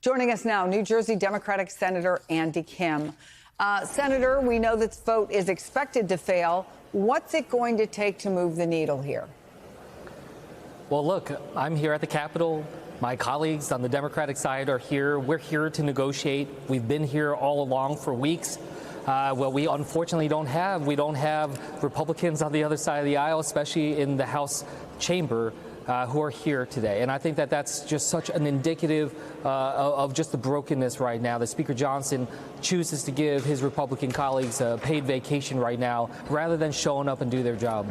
Joining us now, New Jersey Democratic Senator Andy Kim. Senator, we know this vote is expected to fail. What's it going to take to move the needle here? Well, look, I'm here at the Capitol. My colleagues on the Democratic side are here. We're here to negotiate. We've been here all along for weeks. Well, we unfortunately don't have Republicans on the other side of the aisle, especially in the House chamber, who are here today. And I think that that's just such an indicative of just the brokenness right now. That Speaker Johnson chooses to give his Republican colleagues a paid vacation right now rather than showing up and do their job.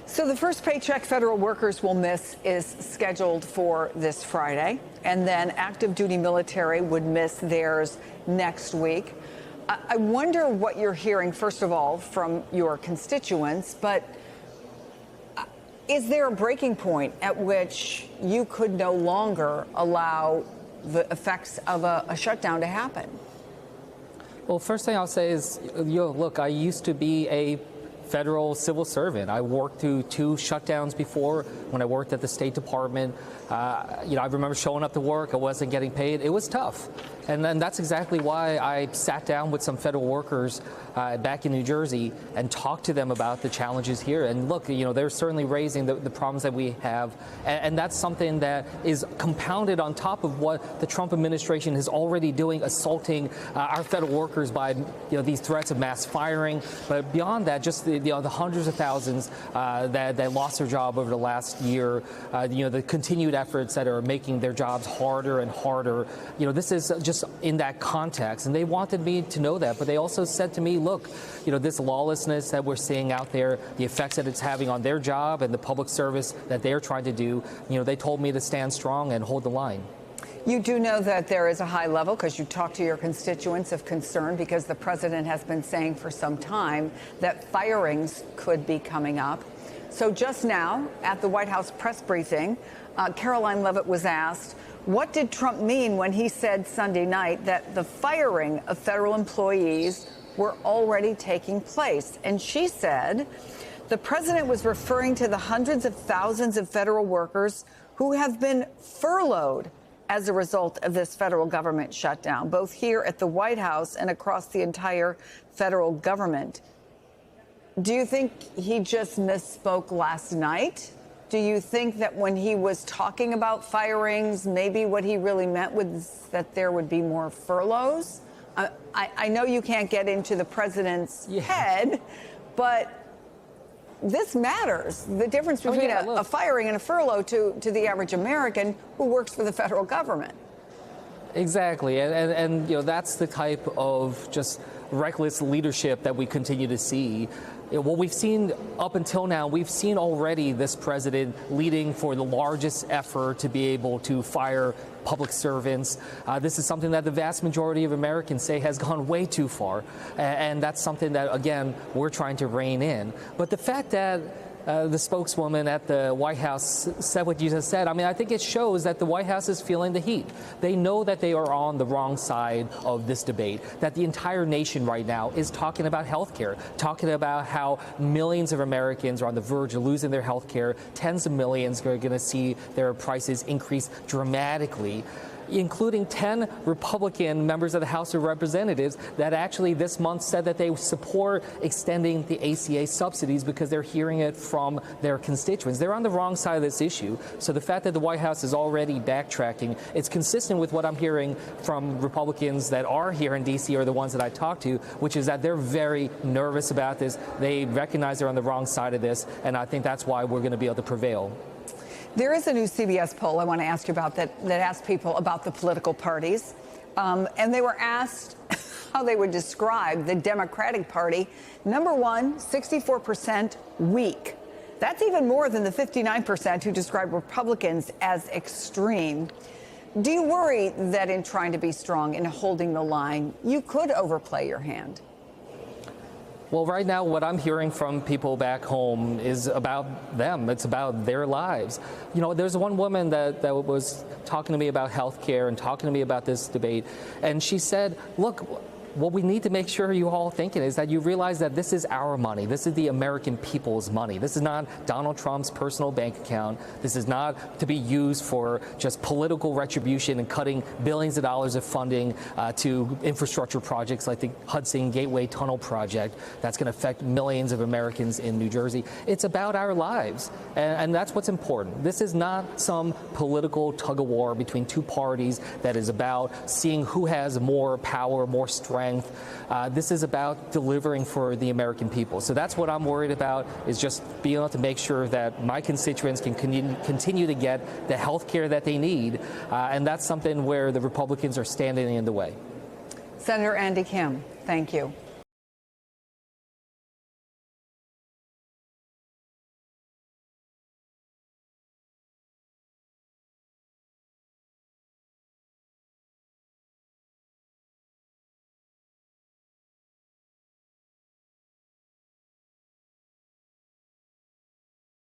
So the first paycheck federal workers will miss is scheduled for this Friday, and then active duty military would miss theirs next week. I wonder what you're hearing, first of all, from your constituents, but is there a breaking point at which you could no longer allow the effects of a shutdown to happen? Well, first thing I'll say is, look, I used to be a federal civil servant. I worked through 2 shutdowns before when I worked at the State Department. I remember showing up to work. I wasn't getting paid. It was tough. And then that's exactly why I sat down with some federal workers back in New Jersey and talked to them about the challenges here. And look, they're certainly raising the problems that we have. And that's something that is compounded on top of what the Trump administration is already doing, assaulting our federal workers by these threats of mass firing. But beyond that, just the hundreds of thousands that lost their job over the last year, the continued efforts that are making their jobs harder and harder. This is just in that context, and they wanted me to know that, but they also said to me, look, this lawlessness that we're seeing out there, the effects that it's having on their job and the public service that they're trying to do, they told me to stand strong and hold the line. You do know that there is a high level, because you talk to your constituents, of concern because the president has been saying for some time that firings could be coming up. So just now at the White House press briefing, Caroline Leavitt was asked, what did Trump mean when he said Sunday night that the firing of federal employees were already taking place? And she said the president was referring to the hundreds of thousands of federal workers who have been furloughed as a result of this federal government shutdown, both here at the White House and across the entire federal government. Do you think he just misspoke last night? Do you think that when he was talking about firings, maybe what he really meant was that there would be more furloughs? I know you can't get into the president's head, but this matters. The difference between a firing and a furlough to the average American who works for the federal government. Exactly. And that's the type of just reckless leadership that we continue to see. What we've seen up until now, we've seen already this president leading for the largest effort to be able to fire public servants. This is something that the vast majority of Americans say has gone way too far. And that's something that, again, we're trying to rein in. But the fact that the spokeswoman at the White House said what you just said, I think it shows that the White House is feeling the heat. They know that they are on the wrong side of this debate, that the entire nation right now is talking about health care, talking about how millions of Americans are on the verge of losing their health care. Tens of millions are going to see their prices increase dramatically, including 10 Republican members of the House of Representatives that actually this month said that they support extending the ACA subsidies because they're hearing it from their constituents. They're on the wrong side of this issue. So the fact that the White House is already backtracking, it's consistent with what I'm hearing from Republicans that are here in D.C. or the ones that I talk to, which is that they're very nervous about this. They recognize they're on the wrong side of this, and I think that's why we're going to be able to prevail. There is a new CBS poll I want to ask you about that asked people about the political parties. And they were asked how they would describe the Democratic Party. Number one, 64% weak. That's even more than the 59% who describe Republicans as extreme. Do you worry that in trying to be strong and holding the line, you could overplay your hand? Well, right now, what I'm hearing from people back home is about them. It's about their lives. There's one woman that was talking to me about health care and talking to me about this debate, and she said, look, what we need to make sure you all thinking is that you realize that this is our money. This is the American people's money. This is not Donald Trump's personal bank account. This is not to be used for just political retribution and cutting billions of dollars of funding to infrastructure projects like the Hudson Gateway Tunnel project that's going to affect millions of Americans in New Jersey. It's about our lives, and that's what's important. This is not some political tug of war between two parties that is about seeing who has more power, more strength. This is about delivering for the American people. So that's what I'm worried about, is just being able to make sure that my constituents can continue to get the health care that they need. And that's something where the Republicans are standing in the way. Senator Andy Kim, thank you.